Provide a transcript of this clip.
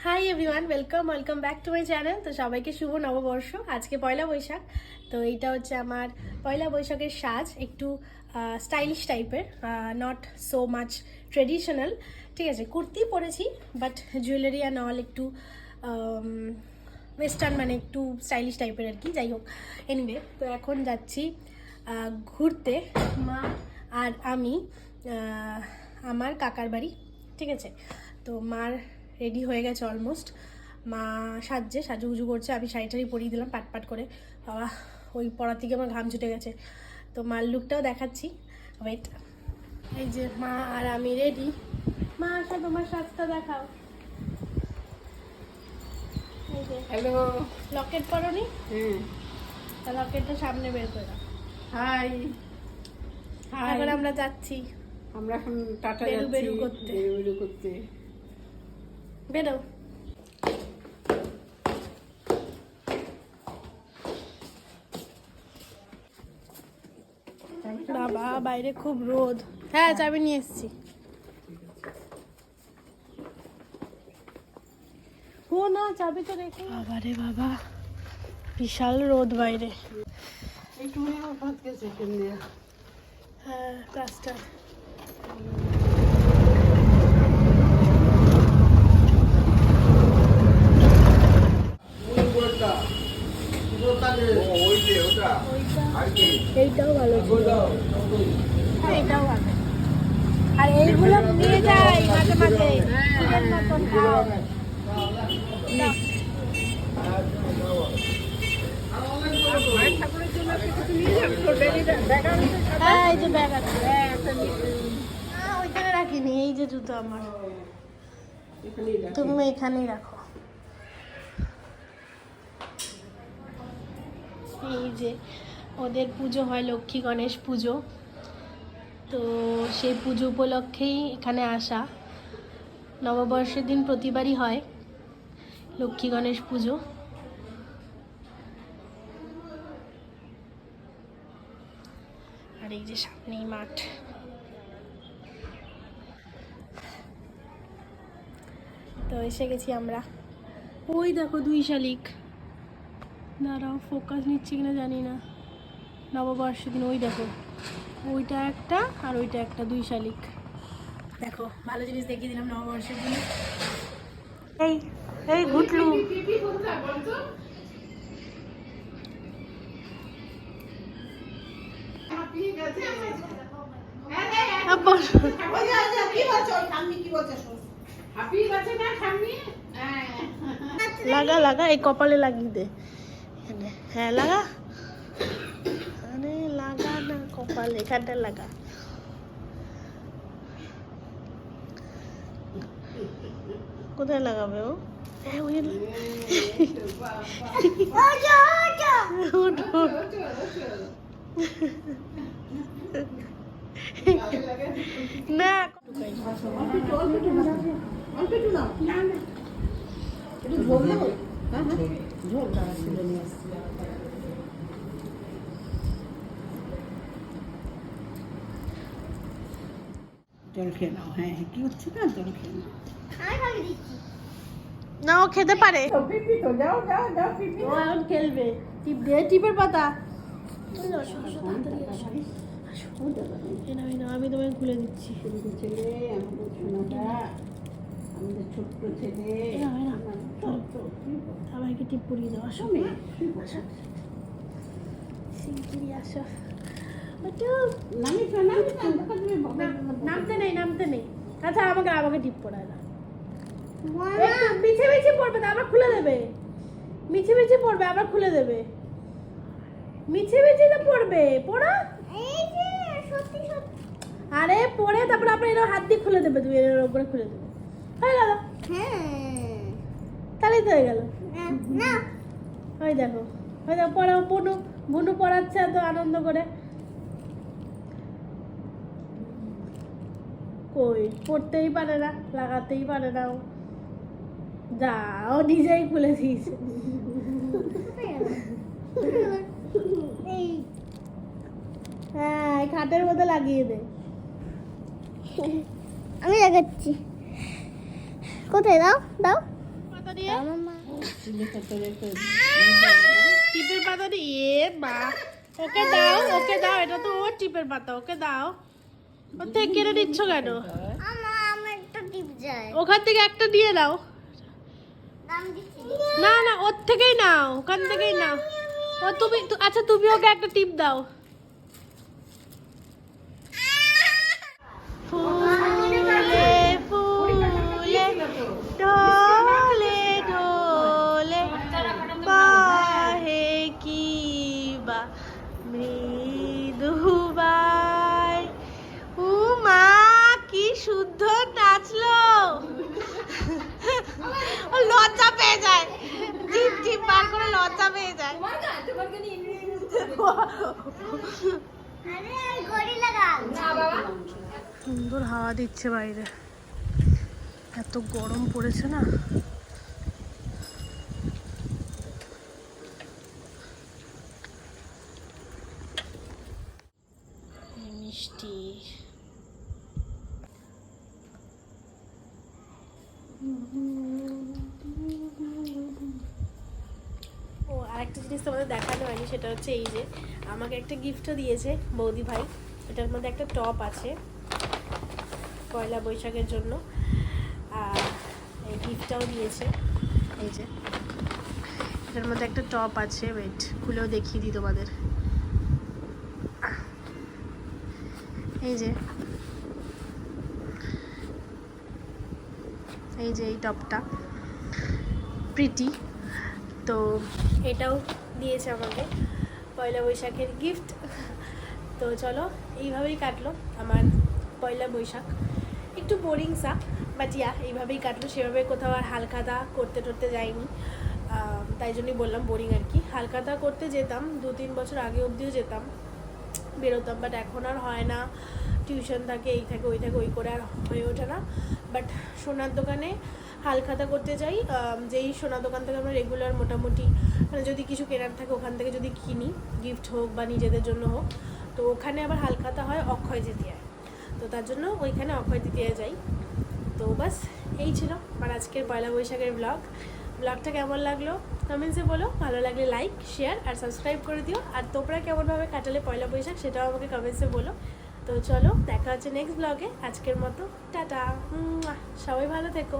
Hi everyone, welcome back to my channel. তো সবাইকে শুভ নববর্ষ। আজকে পয়লা বৈশাখ। তো এইটা হচ্ছে আমার পয়লা বৈশাখের সাজ, একটু স্টাইলিশ টাইপের, নট সো মাচ ট্রেডিশনাল। ঠিক আছে, কুর্তি পরেছি, বাট জুয়েলারি অ্যান্ড অল একটু ওয়েস্টার্ন, মানে একটু স্টাইলিশ টাইপের আর কি। যাই হোক, এনিওয়ে, তো এখন যাচ্ছি ঘুরতে, মা আর আমি, আমার কাকার বাড়ি। ঠিক আছে, তো মার রেডি হয়ে গেছে অলমোস্ট। মা সাজুগুজু করছে, আমি শাড়ি টাড়ি পরিয়ে দিলাম পাট করে। বাবা, ওই পড়ার থেকে আমার ঘাম ছুটে গেছে। তো মার লুকটাও দেখাচ্ছি, ওয়েট। এই যে মা আর আমি রেডি। মা, আসো, তোমার সাজটা দেখাও। এই যে হ্যালো। লকেট পরোনি? হুম। তা লকেটটা সামনে বের করে দাও। হাই। এখন আমরা যাচ্ছি, আমরা এখন টাটা বেরু যাচ্ছি বেরু করতে। বেরু করতে। বেরো। বাবা, বাইরে খুব রোদ। হ্যাঁ, চাবি নিয়ে এসেছি। ও না, চাবি তো রেখে। বাবা রে বাবা, বিশাল রোদ বাইরে। একটু আমার ভাত গেছে কেমনি। হ্যাঁ, রাস্তা। এইটাও ভালো ছিল। হ্যাঁ, এটাও ভালো। আর এইগুলো নিয়ে যাই মাঝে মাঝে, ফুলের মতন খাও। নাও। হ্যাঁ, এই যে ব্যাগ আছে। ওইখানে রাখিনি, এই যে জুতো আমার, তুমি এখানেই রাখো। এই যে ওদের পুজো হয়, লক্ষ্মী গণেশ পুজো। তো সেই পুজো উপলক্ষেই এখানে আসা। নববর্ষের দিন প্রতিবারই হয় লক্ষ্মী গণেশ পুজো। আর এই যে সামনেই মাঠ। তো এসে গেছি আমরা। ওই দেখো 2 শালিক। দাঁড়াও, ফোকাস নিচ্ছে কিনা জানি না। নববর্ষের দিন ওই দেখো, ওইটা একটা আর ওইটা একটা, 2 শালিক। দেখো, ভালো জিনিস দেখিয়ে দিলাম নববর্ষের দিন। এই এই ঘুটলু। লাগা লাগা, এই কপালে লাগিয়ে দে। হ্যাঁ, লাগা। আরে লাগা না, কপালে, এখানটা লাগা। কোথায় লাগাবে ও? হ্যাঁ, ওই না, জল খেয়ে নাও। হ্যাঁ, কি হচ্ছে না, জল খেয়ে নাও। না, ও খেতে পারে। পিপি তো যাও যাও যাও পিপি। ও এখন খেলবে। টিপ দে, টিপের পাতা। আমি তোমায় খুলে দিচ্ছি। ছেলে, আমাদের সোনাটা, আমাদের ছোট্ট ছেলে। সবাইকে টিপ পরিয়ে দাও। আসো, শিগগিরই আসো। নামতে নেই। আচ্ছা, আমাকে টিপ পড়ায় না। মিছে পড়বে না, আবার খুলে দেবে। মিছে পড়বে, আবার খুলে দেবে। মিছে তো পড়বে, পড়া। আরে পড়ে তারপর আপনার এর হাত দিয়ে খুলে দেবে, তুমি এর উপরে খুলে দেবে। হয়ে গেল। তাহলেই তো হয়ে গেল। ওই দেখো পড়াও, বুনু পড়াচ্ছে এত আনন্দ করে। কই, পড়তেই পারে না, লাগাতেই পারে না। ও যা, ও নিজেই খুলে দিয়েছে। হ্যাঁ, খাটের মধ্যে লাগিয়ে দে। আমি দেখাচ্ছি। কোথায় দাও দাও পাতা দিয়ে চিলেটা তোর একটু টিপের পাতা দিয়ে মা ওকে দাও এটা তো ওর টিপের পাতা, ওকে দাও। ওর থেকে কেড়ে নিচ্ছ কেন? আমার একটা টিপ যায়। ওখান থেকে একটা দিয়ে দাও। দাম দিচ্ছি। না না ওর থেকেই নাও, ওখান থেকেই নাও। ও তুমি আচ্ছা তুমি ওকে একটা টিপ দাও। ফুলে ফুলে ঢলে ঢলে বাহে কি বা মৃদুবাই। ও মা কি শুদ্ধ নাচলো। ও লজ্জা পেয়ে যায়, জিপ জিপ বার করে লজ্জা পেয়ে যায়। আরে গরিলা গাছ। সুন্দর হাওয়া দিচ্ছে বাইরে, এত গরম পড়েছে না। মিষ্টি ও আরেকটা জিনিস তোমাদের দেখানো হয়নি, সেটা হচ্ছে এই যে আমাকে একটা গিফটও দিয়েছে বৌদি ভাই। এটার মধ্যে একটা টপ আছে পয়লা বৈশাখের জন্য, আর এই গিফটটাও দিয়েছে। এই যে এটার মধ্যে একটা টপ আছে, ওয়েট খুলেও দেখিয়ে দিই তোমাদের। এই যে এই টপটা প্রিটি, তো এটাও দিয়েছে আমাকে পয়লা বৈশাখের গিফট। তো চলো এইভাবেই কাটলো আমার পয়লা বৈশাখ, একটু বোরিং সা, বাট এইভাবেই কাটলো। সেভাবে কোথাও আর হালখাতা করতে টরতে যাইনি, তাই জন্যই বললাম বোরিং আর কি। হালখাতা করতে যেতাম 2-3 বছর আগে অবধিও যেতাম, বেরোতাম, বাট এখন আর হয় না। টিউশন থাকে, এই থাকে ওই থাকে, ওই করে আর হয়ে ওঠে না। বাট সোনার দোকানে হালখাতা করতে যাই, যেই সোনার দোকান থেকে আমরা রেগুলার মোটামুটি মানে যদি কিছু কেনার থাকে ওখান থেকে যদি কিনি, গিফট হোক বা নিজেদের জন্য হোক, তো ওখানে আবার হালখাতা হয় অক্ষয় তৃতীয়ায়, তো তার জন্য ওইখানে অক্ষয় তৃতীয়ায় যাই। তো বাস এই ছিল আমার আজকের পয়লা বৈশাখের ব্লগটা কেমন লাগলো কমেন্টসে বলো। ভালো লাগলে লাইক শেয়ার আর সাবস্ক্রাইব করে দিও। আর তোমরা কেমনভাবে কাটালে পয়লা বৈশাখ সেটাও আমাকে কমেন্টসে বলো। তো চলো দেখা হচ্ছে নেক্সট ব্লগে। আজকের মতো টাটা, সবাই ভালো থেকো।